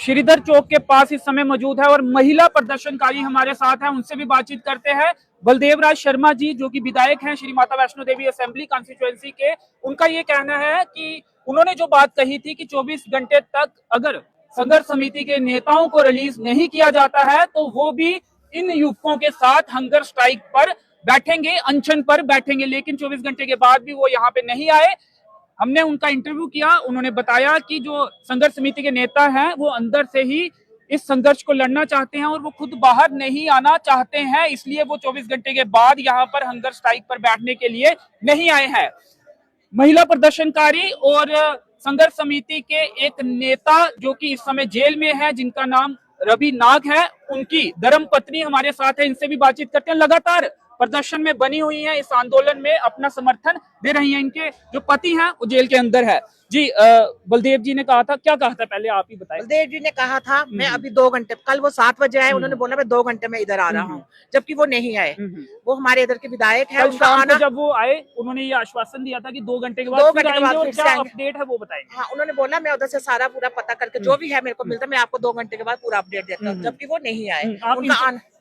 श्रीधर चौक के पास इस समय मौजूद है और महिला प्रदर्शनकारी हमारे साथ हैं, उनसे भी बातचीत करते हैं। बलदेव राज शर्मा जी जो कि विधायक हैं श्री माता वैष्णो देवी असेंबली कॉन्स्टिट्यूएंसी के, उनका ये कहना है कि उन्होंने जो बात कही थी कि 24 घंटे तक अगर संघर्ष समिति के नेताओं को रिलीज नहीं किया जाता है तो वो भी इन युवकों के साथ हंगर स्ट्राइक पर बैठेंगे, अनशन पर बैठेंगे। लेकिन 24 घंटे के बाद भी वो यहाँ पे नहीं आए। हमने उनका इंटरव्यू किया, उन्होंने बताया कि जो संघर्ष समिति के नेता हैं वो अंदर से ही इस संघर्ष को लड़ना चाहते हैं और वो खुद बाहर नहीं आना चाहते हैं, इसलिए वो 24 घंटे के बाद यहाँ पर हंगर स्ट्राइक पर बैठने के लिए नहीं आए हैं। महिला प्रदर्शनकारी और संघर्ष समिति के एक नेता जो कि इस समय जेल में है, जिनका नाम रवि नाग है, उनकी धर्मपत्नी हमारे साथ है, इनसे भी बातचीत करते हैं। लगातार प्रदर्शन में बनी हुई हैं, इस आंदोलन में अपना समर्थन दे रही हैं। इनके जो पति हैं वो जेल के अंदर है। जी बलदेव जी ने कहा था, क्या कहा था पहले आप ही बताएं। बलदेव जी ने कहा था मैं अभी 2 घंटे, कल वो 7 बजे आए, उन्होंने बोला मैं 2 घंटे में इधर आ रहा हूँ, जबकि वो नहीं आए। वो हमारे इधर के विधायक है, उनका आना, जब वो आए उन्होंने ये आश्वासन दिया था कि 2 घंटे के बाद फिर क्या अपडेट है वो बताएंगे। हाँ, उन्होंने बोला मैं उधर से सारा पूरा पता करके जो भी है मेरे को मिलता, मैं आपको 2 घंटे के बाद पूरा अपडेट देता हूँ, जबकि वो नहीं आए।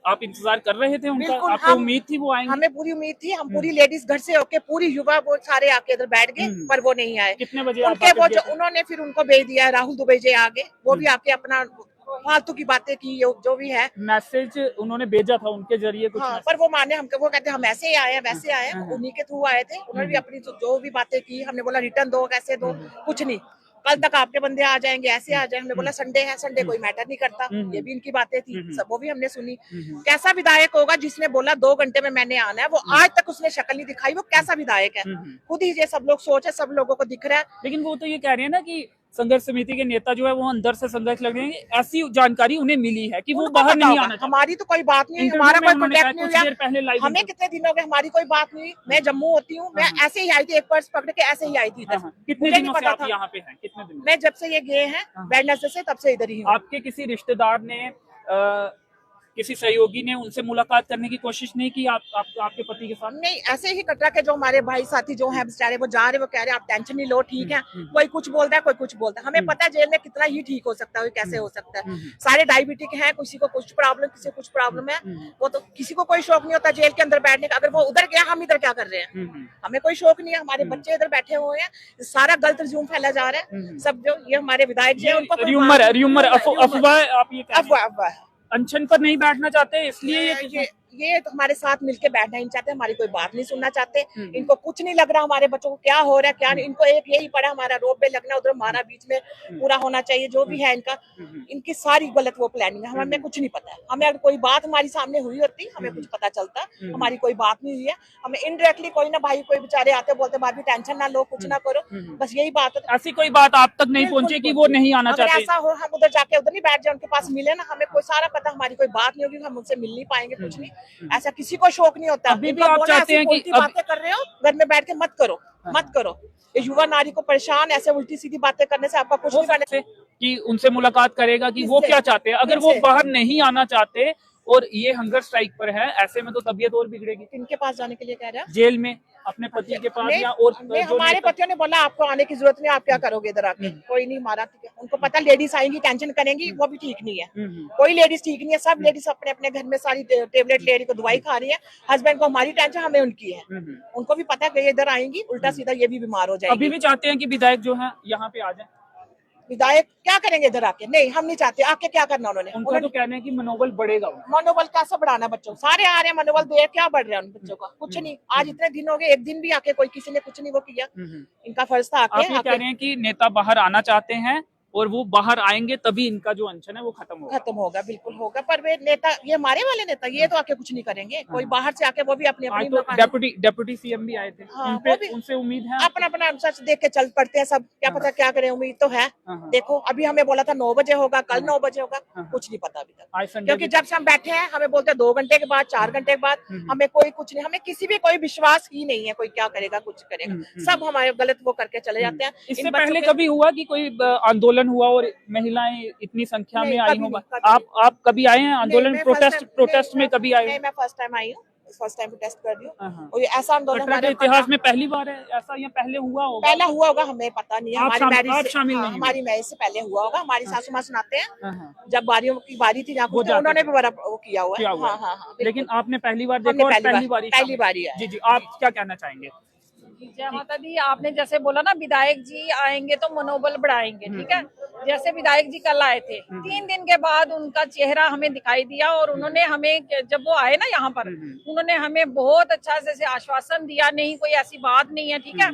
आप इंतजार कर रहे थे उनका? आपको उम्मीद थी वो आएंगे? हमें पूरी उम्मीद थी, हम पूरी लेडीज घर से होके पूरी युवा वो सारे आके इधर बैठ गए, पर वो नहीं आए। कितने बजे उनके वो जो उन्होंने फिर उनको भेज दिया है, राहुल दुबे जी आगे, वो भी आके अपना फालतू की बातें की, जो भी है मैसेज उन्होंने भेजा था उनके जरिए कुछ। हाँ, पर वो माने हमको, वो कहते हम ऐसे ही आए हैं वैसे आए हैं, उन्हीं के थ्रू आए थे। उन्होंने भी अपनी जो भी बातें की, हमने बोला रिटर्न दो, कैसे दो, कुछ नहीं, कल तक आपके बंदे आ जाएंगे, ऐसे आ जाएंगे। हमने बोला संडे है, संडे कोई मैटर नहीं करता, ये भी इनकी बातें थी, सब वो भी हमने सुनी। कैसा विधायक होगा जिसने बोला 2 घंटे में मैंने आना है, वो आज तक उसने शक्ल नहीं दिखाई, वो कैसा विधायक है? खुद ही ये सब लोग सोच है, सब लोगों को दिख रहा है। लेकिन वो तो ये कह रहे हैं ना कि संघर्ष समिति के नेता जो है वो अंदर से संघर्ष लड़ रहे हैं, ऐसी जानकारी उन्हें मिली है कि वो बाहर नहीं आना। हमारी तो कोई बात नहीं, हमारा कोई कॉन्टेक्ट नहीं हुआ, हमें कितने दिन हो गए, हमारी कोई बात नहीं। मैं जम्मू होती हूँ, मैं ऐसे ही आई थी, एक पर्स पकड़ के ऐसे ही आई थी। कितने दिनों से आप यहाँ पे हैं? कितने दिन? मैं जब से ये गए हैं वेडनेसडे से, तब से इधर ही हूँ। आपके किसी रिश्तेदार ने किसी सहयोगी ने उनसे मुलाकात करने की कोशिश नहीं की आपके पति के साथ? नहीं, ऐसे ही कटरा के जो हमारे भाई साथी जो हैं बेचारे, वो जा रहे, वो कह रहे आप टेंशन नहीं लो, ठीक है। कोई कुछ बोलता है, कोई कुछ बोलता है, हमें पता है जेल में कितना ही ठीक हो सकता है, कैसे हो सकता है। सारे डायबिटिक हैं, किसी को कुछ प्रॉब्लम, किसी को कुछ प्रॉब्लम है, वो तो किसी को कोई शौक नहीं होता जेल के अंदर बैठने का। अगर वो उधर गया, हम इधर क्या कर रहे हैं? हमें कोई शौक नहीं है, हमारे बच्चे इधर बैठे हुए हैं, सारा गलत रिज्यूम फैला जा रहा है। सब जो ये हमारे विधायक जी हैं, उनको अफवाह अनशन पर नहीं बैठना चाहते, इसलिए ये तो हमारे साथ मिलके बैठना ही नहीं चाहते, हमारी कोई बात नहीं सुनना चाहते। इनको कुछ नहीं लग रहा हमारे बच्चों को क्या हो रहा है, क्या नहीं। इनको एक यही पड़ा, हमारा रोड पे लगना, उधर हमारा बीच में पूरा होना चाहिए, जो भी है इनका, इनकी सारी गलत वो प्लानिंग है। हमें कुछ नहीं पता है, हमें अगर कोई बात हमारी सामने हुई होती, हमें कुछ पता चलता। हमारी कोई बात नहीं हुई है, हमें इनडायरेक्टली कोई ना भाई, कोई बेचारे आते बोलते भाभी टेंशन ना लो, कुछ ना करो, बस यही बात है। ऐसी कोई बात आप तक नहीं पहुंचे कि वो नहीं आना चाहते? ऐसा हो, हम उधर जाके उधर नहीं बैठ जाए, उनके पास मिले ना, हमें कोई सारा पता, हमारी कोई बात नहीं होगी, हम उनसे मिल नहीं पाएंगे, कुछ नहीं। ऐसा किसी को शौक नहीं होता। अभी भी आप चाहते हैं कि बातें कर रहे हो, घर में बैठ के मत करो, मत करो। ये युवा नारी को परेशान ऐसे उल्टी सीधी बातें करने से आपका कुछ नहीं करने से कि उनसे मुलाकात करेगा कि वो क्या चाहते हैं। अगर वो बाहर नहीं आना चाहते और ये हंगर स्ट्राइक पर है, ऐसे में तो तबीयत और बिगड़ेगी। किनके पास जाने के लिए कह रहे हैं? जेल में अपने पति के पास या और हमारे पतियों ने बोला आपको आने की जरूरत नहीं, आप क्या करोगे इधर आके? कोई नहीं मारा, उनको पता लेडीज आएंगी टेंशन करेंगी, वो भी ठीक नहीं है। कोई लेडीज ठीक नहीं है, सब लेडीज अपने अपने घर में सारी टेबलेट ले रही को दवाई खा रही है। हस्बैंड को हमारी टेंशन, हमें उनकी है। उनको भी पता है कि इधर आएंगी, उल्टा सीधा ये भी बीमार हो जाएगी। अभी भी चाहते हैं कि विधायक जो है यहाँ पे आ जाए। विधायक क्या करेंगे इधर आके? नहीं, हम नहीं चाहते। आके क्या करना उन्होंने? उनका तो कहना है कि मनोबल बढ़ेगा। मनोबल कैसा बढ़ाना? बच्चों सारे आ रहे हैं, मनोबल दे, क्या बढ़ रहा है उन बच्चों का? कुछ नहीं। आज इतने दिन हो गए, एक दिन भी आके कोई किसी ने कुछ नहीं वो किया। इनका फर्ज था आके। आप ये कह रहे हैं कि नेता बाहर आना चाहते हैं और वो बाहर आएंगे तभी इनका जो अनशन है वो खत्म होगा। बिल्कुल होगा। पर वे नेता, ये हमारे वाले नेता, ये तो आके कुछ नहीं करेंगे। कोई बाहर से आके वो भी अपनी अपनी डेप्यूटी सीएम भी आए थे, उनसे उम्मीद है अपना अपना सच देख के चल पड़ते हैं सब। क्या पता क्या करें, उम्मीद तो है। देखो अभी हमें बोला था 9 बजे होगा, कल 9 बजे होगा, कुछ नहीं पता अभी तक। क्योंकि जब से हम बैठे हैं हमें बोलते हैं 2 घंटे के बाद, 4 घंटे के बाद, हमें कोई कुछ नहीं, हमें किसी भी कोई विश्वास ही नहीं है। कोई क्या करेगा, कुछ करेगा, सब हमारे गलत वो करके चले जाते हैं। इससे पहले कभी हुआ कि कोई आंदोलन हुआ और महिलाएं इतनी संख्या में आई हो? आप कभी आए हैं आंदोलन प्रोटेस्ट में? कभी आए? मैं फर्स्ट टाइम आई हूँ। फर्स्ट टाइम टेस्ट कर रही हूँ। हाँ। और ये ऐसा आंदोलन कटरा के हमारे इतिहास में पहली बार है ऐसा, या पहले हुआ होगा? पहला हुआ होगा, हमें पता नहीं है। आप हमारी मैरिज आप शामिल हाँ, नहीं हुए? हमारी मैरिज से पहले हुआ होगा। हमारी सासू माँ सुनाते हैं, हाँ। जब बारियों की बारी थी, वो जाते उन्होंने थे। भी बड़ा वो किया हुआ है। किया हुआ है। हाँ, बिल्कुल। लेकिन आपने पहली बार हमने देखा और पहली पहली बार बार बारी है। जी जी, आप क्या कहना चाहेंगे? जय माता दी। आपने जैसे बोला ना विधायक जी आएंगे तो मनोबल बढ़ाएंगे, ठीक है। जैसे विधायक जी कल आए थे, 3 दिन के बाद उनका चेहरा हमें दिखाई दिया और उन्होंने हमें, जब वो आए ना यहाँ पर, उन्होंने हमें बहुत अच्छा जैसे आश्वासन दिया, नहीं कोई ऐसी बात नहीं है, ठीक है।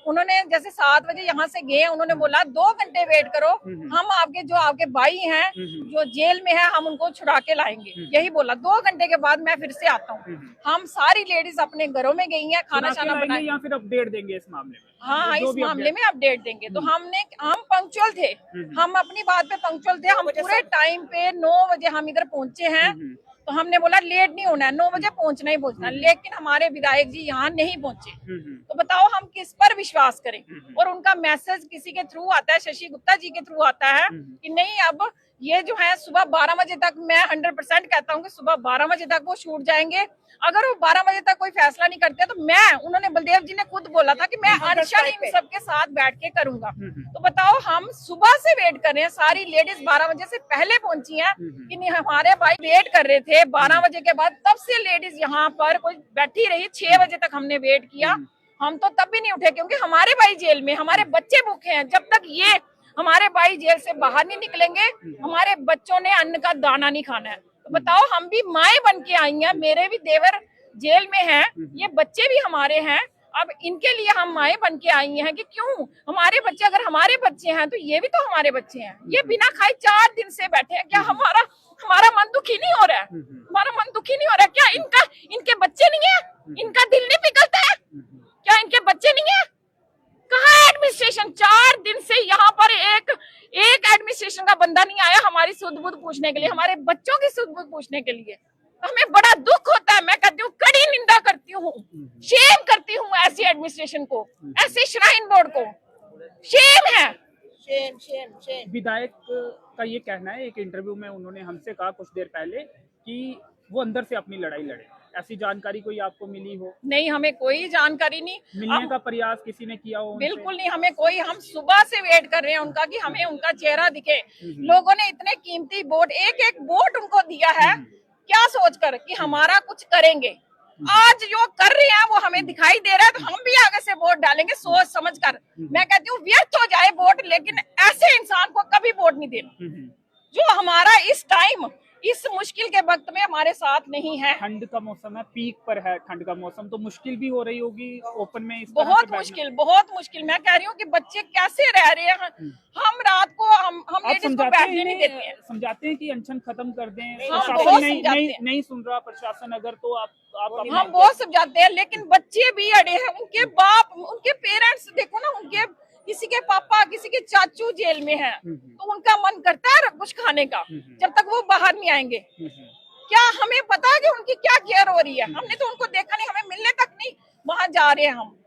उन्होंने जैसे 7 बजे यहाँ से गए, उन्होंने बोला 2 घंटे वेट करो, हम आपके जो आपके भाई हैं जो जेल में है, हम उनको छुड़ा के लाएंगे, यही बोला। 2 घंटे के बाद मैं फिर से आता हूँ। हम सारी लेडीज अपने घरों में गई हैं, खाना शाना बनाए, या फिर अपडेट देंगे इस मामले में? हाँ, इस मामले में अपडेट देंगे। तो हम पंक्चुअल थे, हम अपनी बात पे पंक्चुअल थे, हम पूरे टाइम पे 9 बजे हम इधर पहुंचे हैं। तो हमने बोला लेट नहीं होना है, 9 बजे पहुंचना ही पहुंचना, लेकिन हमारे विधायक जी यहाँ नहीं पहुंचे। तो बताओ हम किस पर विश्वास करें? और उनका मैसेज किसी के थ्रू आता है, शशि गुप्ता जी के थ्रू आता है कि नहीं, अब ये जो है सुबह 12 बजे तक, मैं 100% कहता हूँ कि सुबह 12 बजे तक वो छूट जाएंगे। अगर वो 12 बजे तक कोई फैसला नहीं करते तो मैं, उन्होंने बलदेव जी ने खुद बोला था कि मैं अनशन इन सबके साथ बैठ के करूंगा। तो बताओ हम सुबह से वेट कर रहे हैं, सारी लेडीज 12 बजे से पहले पहुंची हैं कि नहीं, हमारे भाई वेट कर रहे थे 12 बजे के बाद, तब से लेडीज यहाँ पर कोई बैठी रही। 6 बजे तक हमने वेट किया, हम तो तब भी नहीं उठे क्योंकि हमारे भाई जेल में, हमारे बच्चे भूखे हैं। जब तक ये हमारे भाई जेल से बाहर नहीं निकलेंगे, हमारे बच्चों ने अन्न का दाना नहीं खाना है। तो बताओ हम भी माए बन के आई हैं, मेरे भी देवर जेल में हैं, ये बच्चे भी हमारे हैं। अब इनके लिए हम माए बन के आई हैं कि क्यों हमारे बच्चे, अगर हमारे बच्चे हैं तो ये भी तो हमारे बच्चे हैं। ये बिना खाए 4 दिन से बैठे हैं, क्या हमारा मन दुखी नहीं हो रहा है? हमारा मन दुखी नहीं हो रहा है क्या? इनके बच्चे नहीं है? इनका दिल नहीं पिघलता है क्या? इनके बच्चे नहीं है? कहाँ है एडमिनिस्ट्रेशन? 4 दिन से यहाँ पर एक एडमिनिस्ट्रेशन का बंदा नहीं आया हमारी सुध बुध पूछने के लिए, हमारे बच्चों की सुध बुध पूछने के लिए। हमें बड़ा दुख होता है। मैं कहती हूँ, कड़ी निंदा करती हूँ, शेम करती हूँ ऐसी एडमिनिस्ट्रेशन को, ऐसे श्राइन बोर्ड को। शेम है, शेम। विधायक का ये कहना है, एक इंटरव्यू में उन्होंने हमसे कहा कुछ देर पहले कि वो अंदर से अपनी लड़ाई लड़े। ऐसी जानकारी कोई आपको मिली हो? नहीं, हमें कोई जानकारी नहीं। मिलने का प्रयास किसी ने किया हो? बिल्कुल नहीं, हमें कोई, हम सुबह से वेट कर रहे हैं उनका कि हमें उनका चेहरा दिखे। लोगों ने इतने कीमती वोट, एक वोट उनको दिया है, क्या सोचकर कि हमारा कुछ करेंगे। आज जो कर रहे हैं वो हमें दिखाई दे रहा है, तो हम भी आगे से वोट डालेंगे सोच समझ कर। मैं कहती हूँ व्यर्थ हो जाए वोट, लेकिन ऐसे इंसान को कभी वोट नहीं देना जो हमारा इस टाइम, इस मुश्किल के वक्त में हमारे साथ नहीं है। ठंड का मौसम है, पीक पर है ठंड का मौसम, तो मुश्किल भी हो रही होगी ओपन में इस तरह बहुत से मुश्किल, बहुत मुश्किल। मैं कह रही हूँ कि बच्चे कैसे रह रहे हैं। हम रात को हम लेडीज को बैठने नहीं देते हैं। समझाते हैं कि अनशन खत्म कर दें, हम प्रशासन बहुत नहीं सुन रहा प्रशासन, अगर तो आप हम बहुत समझाते हैं, लेकिन बच्चे भी अड़े हैं। उनके बाप, उनके पेरेंट्स देखो ना, उनके किसी के पापा, किसी के चाचू जेल में हैं, तो उनका मन करता है कुछ खाने का, जब तक वो बाहर नहीं आएंगे। क्या हमें पता है कि उनकी क्या केयर हो रही है? हमने तो उनको देखा नहीं, हमें मिलने तक नहीं वहाँ जा रहे हैं हम।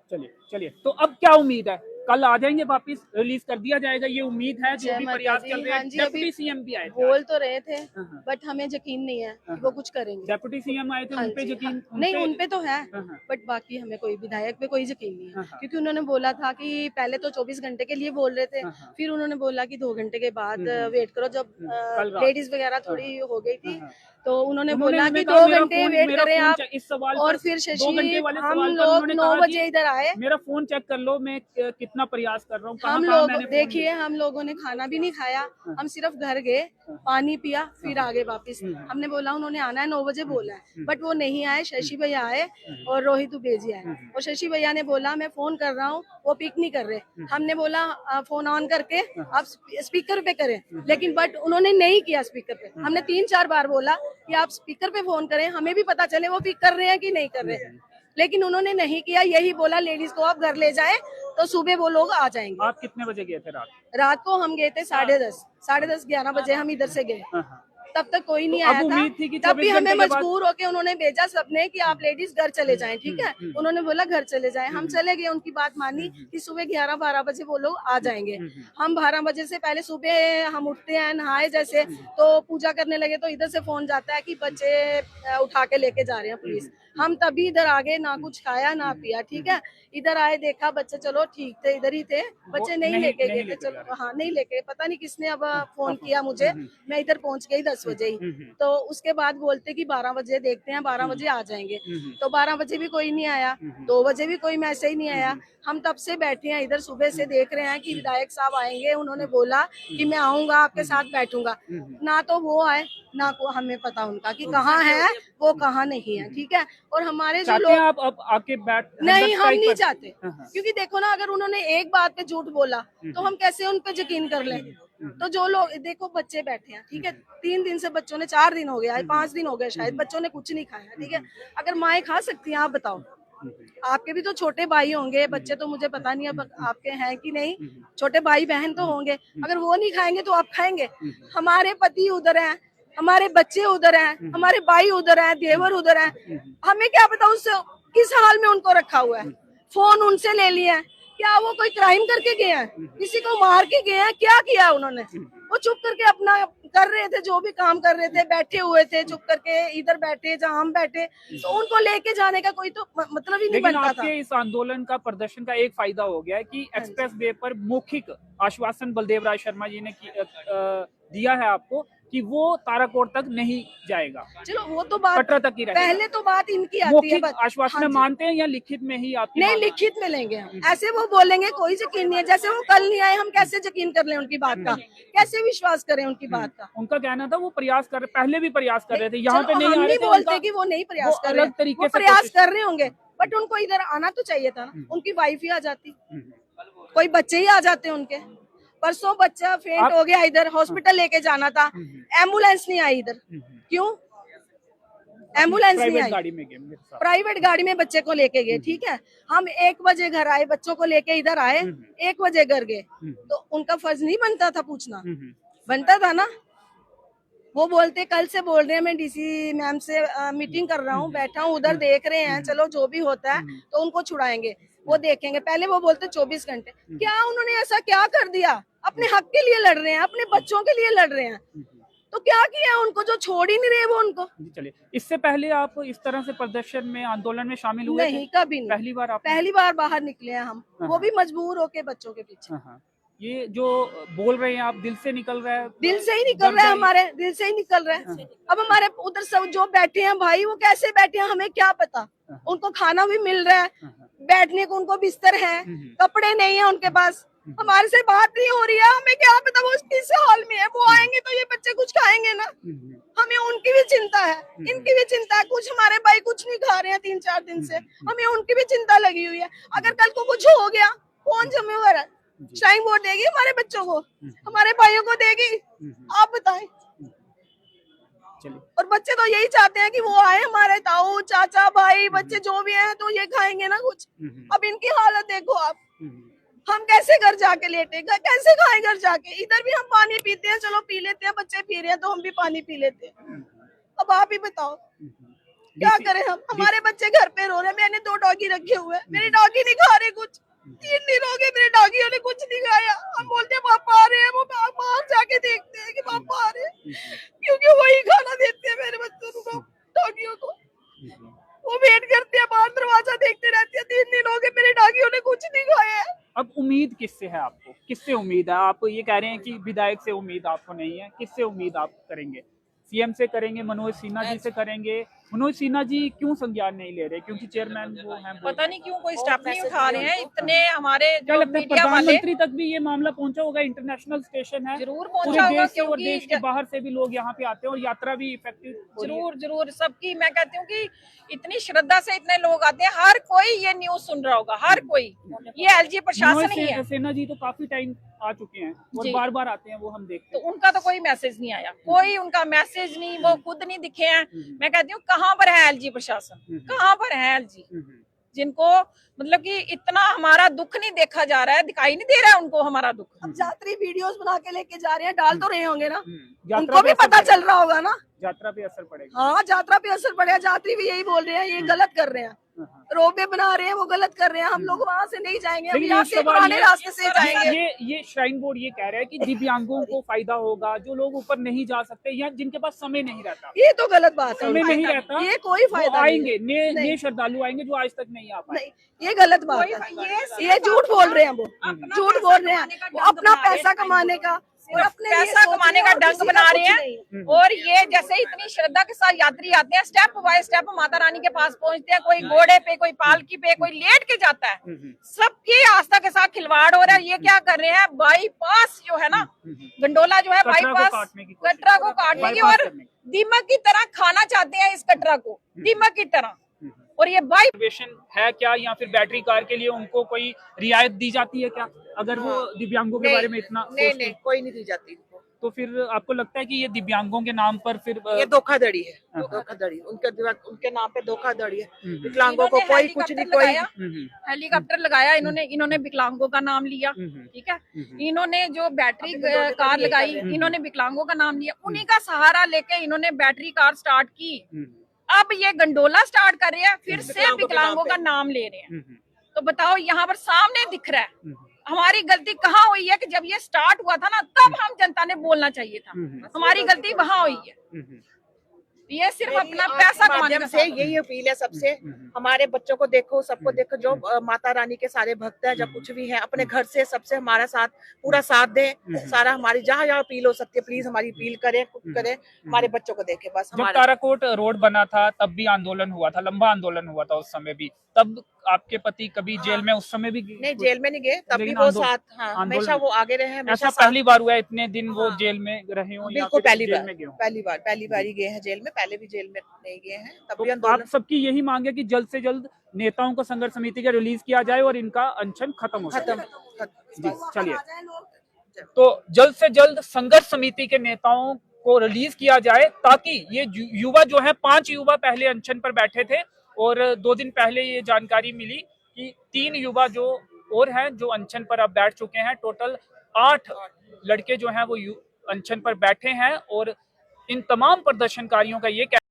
चलिए, तो अब क्या उम्मीद है? कल आ जाएंगे वापिस, रिलीज कर दिया जाएगा, ये उम्मीद है? जो भी प्रयास चल रहे हैं, डेप्यूटी सीएम भी आए थे, बोल तो रहे थे, बट हमें यकीन नहीं है कि वो कुछ करेंगे। डेप्यूटी सीएम आए थे, उनपे यकीन नहीं, उनपे तो है, बट बाकी हमें कोई विधायक पे कोई यकीन नहीं है, क्योंकि उन्होंने बोला था कि पहले तो 24 घंटे के लिए बोल रहे थे, फिर उन्होंने बोला कि 2 घंटे के बाद वेट करो। जब लेडीज वगैरह थोड़ी हो गई थी तो उन्होंने बोला कि 2 घंटे वेट करें आप, और फिर शशि हम लोग 9 बजे इधर आए। मेरा फोन चेक कर लो, मैं कितना प्रयास कर रहा हूँ। हम लोग देखिए, हम लोगों ने खाना भी नहीं खाया, हम सिर्फ घर गए, पानी पिया, फिर आगे वापस। हमने बोला उन्होंने आना है, 9 बजे बोला है, बट वो नहीं आए। शशि भैया आए और रोहित उबेजी आए, और शशि भैया ने बोला मैं फोन कर रहा हूँ, वो पिक नहीं कर रहे। हमने बोला फोन ऑन करके आप स्पीकर पे करें, लेकिन बट उन्होंने नहीं किया स्पीकर पे। हमने 3-4 बार बोला कि आप स्पीकर पे फोन करें, हमें भी पता चले वो पिक कर रहे हैं कि नहीं कर रहे हैं, लेकिन उन्होंने नहीं किया। यही बोला लेडीज को आप घर ले जाएं तो सुबह वो लोग आ जाएंगे। आप कितने बजे गए थे रात? रात को हम गए थे 10:30, 11 बजे हम इधर से गए, तब तक कोई नहीं तो अब आया उम्मीद थी कि था। तब भी 24 हमें घंटे के बाद- मजबूर होके उन्होंने भेजा सबने कि आप लेडीज घर चले जाएं, ठीक है। उन्होंने बोला घर चले जाएं, हम चले गए, उनकी बात मानी कि सुबह 11-12 बजे वो लोग आ जाएंगे। हम 12 बजे से पहले सुबह हम उठते हैं, नहाए जैसे तो पूजा करने लगे तो इधर से फोन जाता है कि बच्चे उठा के लेके जा रहे हैं पुलिस। हम तभी इधर आ गए, ना कुछ खाया ना पिया, ठीक है। इधर आए, देखा बच्चे चलो ठीक थे, इधर ही थे, बच्चे नहीं लेके गए थे। चलो हाँ नहीं लेके, पता नहीं किसने अब फोन किया मुझे, मैं इधर पहुंच गई 10 बजे ही। तो उसके बाद बोलते कि 12 बजे देखते हैं, 12 बजे आ जाएंगे। तो 12 बजे भी कोई नहीं आया, 2 बजे भी कोई मैसेज नहीं आया। हम तब से बैठे हैं इधर, सुबह से देख रहे हैं कि विधायक साहब आएंगे। उन्होंने बोला कि मैं आऊंगा, आपके साथ बैठूंगा, ना तो वो आए ना को हमें पता उनका कि कहाँ है वो कहाँ नहीं है, ठीक है। और हमारे जो चाहते हैं लोग आप अब आके बैठ नहीं, हम स्ट्राइक नहीं पर- चाहते, क्योंकि देखो ना, अगर उन्होंने एक बात पे झूठ बोला तो हम कैसे उन पे यकीन कर लें। तो जो लोग देखो बच्चे बैठे हैं, ठीक है, 3 दिन से बच्चों ने, 4 दिन हो गया, 5 दिन हो गए शायद, बच्चों ने कुछ नहीं खाया, ठीक है। अगर माएँ खा सकती हैं, आप बताओ, आपके भी तो छोटे भाई होंगे, बच्चे तो मुझे पता नहीं अब आपके हैं कि नहीं, छोटे भाई बहन तो होंगे, अगर वो नहीं खाएंगे तो आप खाएंगे। हमारे पति उधर हैं, हमारे बच्चे उधर हैं, हमारे भाई उधर हैं, देवर उधर हैं, हमें क्या पता उस किस हाल में उनको रखा हुआ है। फोन उनसे ले लिया है, क्या वो कोई क्राइम करके गए हैं, किसी को मार के गए हैं, क्या किया उन्होंने? वो चुप करके अपना कर रहे थे, जो भी काम कर रहे थे, बैठे हुए थे चुप करके, इधर बैठे जहाँ हम बैठे, तो उनको लेके जाने का कोई तो मतलब ही नहीं लेकिन बनता था। आपके इस आंदोलन का, प्रदर्शन का एक फायदा हो गया है कि एक्सप्रेस वे पर मौखिक आश्वासन बलदेव राय शर्मा जी ने दिया है आपको कि वो ताराकोट तक नहीं जाएगा, चलो वो तो बात कटरा तक ही रहेगा। पहले तो बात इनकी आती है, मौखिक बस आश्वासन हाँ जी। मानते हैं या लिखित में ही आपकी नहीं, मांग- लिखित में लेंगे हम, ऐसे वो बोलेंगे कोई यकीन नहीं है। जैसे वो कल नहीं आए, हम कैसे यकीन कर लें उनकी बात का, कैसे विश्वास करें उनकी बात का? उनका कहना था वो प्रयास कर, पहले भी प्रयास कर रहे थे, यहाँ पे चलो, नहीं हम आ रहे नहीं थे, बोलते उनका- कि वो नहीं प्रयास वो कर रहे अलग हैं, तरीके वो से प्रयास कोशिश- कर रहे होंगे, बट उनको इधर आना तो चाहिए था ना, उनकी वाइफ ही आ जाती, कोई बच्चे ही आ जाते उनके। परसों बच्चा फेंट हो गया, इधर हॉस्पिटल लेके जाना था, एम्बुलेंस नहीं आई इधर, क्यों एम्बुलेंस नहीं प्राइवेट आई? गाड़ी में गए मेरे साथ। प्राइवेट गाड़ी में बच्चे को लेके गए, ठीक है। हम 1 बजे घर आए, बच्चों को लेके इधर आए, 1 बजे घर गए, तो उनका फर्ज नहीं बनता था पूछना? बनता था ना। वो बोलते, कल से बोल रहे हैं, मैं डीसी मैम से मीटिंग कर रहा हूँ, बैठा हूँ उधर, देख रहे हैं, चलो जो भी होता है तो उनको छुड़ाएंगे, वो देखेंगे। पहले वो बोलते 24 घंटे, क्या उन्होंने ऐसा क्या कर दिया? अपने हक के लिए लड़ रहे हैं, अपने बच्चों के लिए लड़ रहे हैं, तो क्या किया उनको जो छोड़ ही नहीं रहे वो उनको? जी, चलिए, इससे पहले आप इस तरह से प्रदर्शन में, आंदोलन में शामिल हुए नहीं, थे? कभी नहीं। पहली बार आप? पहली बार बाहर निकले हैं हम, वो भी मजबूर होके बच्चों के पीछे। हाँ। ये जो बोल रहे हैं आप, दिल से निकल रहा है? दिल से ही निकल रहा है, हमारे दिल से ही निकल रहा है। अब हमारे उधर सब जो बैठे हैं भाई, वो कैसे बैठे हैं हमें क्या पता। उनको खाना भी मिल रहा है, बैठने को उनको बिस्तर है, कपड़े नहीं है उनके पास, हमारे से बात नहीं हो रही है, हमें क्या पता वो किस हाल में है। वो आएंगे तो ये बच्चे कुछ खाएंगे ना, हमें उनकी भी चिंता है, इनकी भी चिंता है। कुछ हमारे भाई कुछ नहीं खा रहे हैं 3-4 दिन से, हमें उनकी भी चिंता लगी हुई है। अगर कल को कुछ हो गया, कौन जिम्मेवार है? श्राइन बोर्ड देगी हमारे बच्चों को, हमारे भाइयों को देगी? आप बताएं। चलिए, और बच्चे तो यही चाहते हैं कि वो आए, हमारे ताऊ चाचा भाई बच्चे जो भी हैं तो ये खाएंगे ना कुछ। अब इनकी हालत देखो आप, हम कैसे घर जाके लेटेगा, कैसे खाए घर जाके? इधर भी हम पानी पीते हैं, चलो पी लेते हैं, बच्चे पी रहे हैं तो हम भी पानी पी लेते हैं। अब आप ही बताओ क्या करें हम? हमारे बच्चे घर पे रो रहे हैं, मैंने 2 डॉगी रखे हुए, मेरी डॉगी नहीं खा रहे कुछ, 3 दिन हो गए मेरे डॉगियों ने कुछ नहीं खाया। हम बोलते हैं पापा आ रहे हैं, वो बाहर जाके देखते हैं कि पापा आ रहे हैं, क्योंकि वही खाना देते हैं मेरे बच्चों को, डॉगियों को। वो वेट करते हैं, बाहर दरवाजा देखते रहते हैं, 3 दिन हो गए मेरे डॉगियों ने कुछ नहीं खाया है। अब उम्मीद किससे है आपको? किससे उम्मीद है? आप ये कह रहे हैं कि विधायक से उम्मीद आपको नहीं है, किससे उम्मीद आप करेंगे? सीएम से करेंगे, मनोज सिन्हा जी से करेंगे? मनोज सिन्हा जी क्यों संज्ञान नहीं ले रहे? क्योंकि चेयरमैन वो हैं। पता नहीं क्यों कोई स्टेप नहीं उठा रहे हैं। इतने हमारे क्या जो लगता है मीडिया वाले, प्रधानमंत्री तक भी ये मामला पहुंचा होगा? इंटरनेशनल स्टेशन है, जरूर पूरे पहुंचा होगा, देश से और क्योंकि देश के बाहर से भी लोग यहाँ पे आते हैं और यात्रा भी इफेक्टिव हो रही है। जरूर जरूर सबकी, मैं कहती हूँ कि इतनी श्रद्धा से इतने लोग आते हैं, हर कोई ये न्यूज सुन रहा होगा, हर कोई। ये एलजी प्रशासन ही है, सिन्हा जी तो काफी टाइम आ चुके हैं और जी। बार बार आते हैं, वो हम देखते तो हैं। उनका तो कोई मैसेज नहीं आया, कोई उनका मैसेज नहीं, वो खुद नहीं दिखे हैं। मैं कहती हूँ कहाँ पर है एलजी प्रशासन, कहाँ पर है एलजी? जिनको मतलब कि इतना हमारा दुख नहीं देखा जा रहा है, दिखाई नहीं दे रहा है उनको हमारा दुख। अब यात्री वीडियोस बना के लेके जा रहे हैं, डाल तो रहे होंगे ना, यात्रा उनको पे भी असर पता पड़ेगा। चल रहा होगा ना। यात्रा पे असर पड़ेगा। हाँ, यात्रा पे असर पड़ेगा, यात्री भी यही बोल रहे हैं, ये गलत कर रहे हैं, रोपवे बना रहे हैं, वो गलत कर रहे हैं, हम लोग वहाँ से नहीं जाएंगे, हम लेकिन यहाँ एक से सवाल पुराने रास्ते से जाएंगे। ये श्राइन बोर्ड ये कह रहा है कि दिव्यांगों को फायदा होगा, जो लोग ऊपर नहीं जा सकते या जिनके पास समय नहीं रहता, ये तो गलत बात है, समय नहीं रहता, ये कोई वो फायदा आएंगे, नहीं। नए श्रद्धालु आएंगे जो आज तक नहीं आ पाए। नहीं, ये गलत बात है, ये झूठ बोल रहे हैं, वो झूठ बोल रहे हैं, वो अपना पैसा कमाने का और अपने लिए पैसा सोच कमाने का और डंग किसी बना का रहे कुछ हैं। नहीं। और ये जैसे इतनी श्रद्धा के साथ यात्री आते हैं, step by step Mata Rani के पास पहुंचते हैं, कोई घोड़े पे, कोई पालकी पे, कोई लेट के जाता है, सबकी आस्था के साथ खिलवाड़ हो रहा है। ये क्या कर रहे हैं, बाईपास जो है ना, गंडोला जो है कटरा को बाईपास, काटने की कोशिश कटरा कर को रहे हैं, काटने की, बाईपास और करने की। दीमक की तरह खाना चाहते हैं इस कटरा को, दीमक की तरह। और ये बाई रिजर्वेशन है क्या, या फिर बैटरी कार के लिए उनको कोई रियायत दी जाती है क्या, अगर वो दिव्यांगों के बारे में इतना नहीं सोचते नहीं, हैं? कोई नहीं दी जाती इनको। तो फिर आपको लगता है कि ये दिव्यांगों के नाम पर फिर ये धोखाधड़ी है, हाँ। धोखाधड़ी, उनके नाम पे धोखाधड़ी है। हम्म। विकलांगों को कोई कुछ नहीं, कोई हेलीकॉप्टर लगाया इन्होंने विकलांगों का नाम लिया, ठीक है। इन्होंने जो बैटरी कार लगाई, इन्होंने विकलांगों का नाम लिया, उन्हीं का सहारा लेके इन्होंने बैटरी कार स्टार्ट की। अब ये गंडोला स्टार्ट कर रहे हैं, फिर से विकलांगों का नाम ले रहे हैं। तो बताओ, यहाँ पर सामने दिख रहा है हमारी गलती कहाँ हुई है कि जब ये स्टार्ट हुआ था ना, तब हम जनता ने बोलना चाहिए था, हमारी गलती वहाँ हुई है। ये सिर्फ अपना पैसा कमाने माध्यम का से यही अपील है सबसे, हमारे बच्चों को देखो, सबको देखो, जो माता रानी के सारे भक्त हैं, जब कुछ भी है अपने घर से सबसे हमारा साथ, पूरा साथ दें, सारा हमारी जहाँ जहाँ अपील हो सकती है, प्लीज हमारी अपील करें, कुछ करें, हमारे बच्चों को देखें बस। जब हमारा ताराकोट रोड बना था तब भी आंदोलन हुआ था, लंबा आंदोलन हुआ था उस समय भी, तब आपके पति कभी जेल में उस समय भी नहीं, जेल में नहीं गए, तब भी लेकिन वो आंदोलन- साथ, हाँ, हमेशा वो आगे रहे, हमेशा ऐसा साथ। पहली बार हुआ है इतने दिन वो जेल में रहे हो, या बिल्कुल फिर पहली जेल बार, में गए हो? पहली बार ही गए हैं जेल में, पहले भी जेल में नहीं गए हैं, तब भी तो आंदोलन। आप सबकी यही मांग है कि जल्द से जल्द नेताओं को संघर्ष समिति का रिलीज किया जाए और इनका अनशन खत्म हो खत्म सके। खत्म। जी, चलिए। तो जल्द से जल्द संघर्ष समिति के नेताओं को रिलीज किया जाए, ताकि ये युवा जो है, 5 युवा पहले अनशन पर बैठे थे, और 2 दिन पहले ये जानकारी मिली कि 3 युवा जो और हैं जो अनशन पर अब बैठ चुके हैं। टोटल 8 लड़के जो हैं वो अनशन पर बैठे हैं, और इन तमाम प्रदर्शनकारियों का ये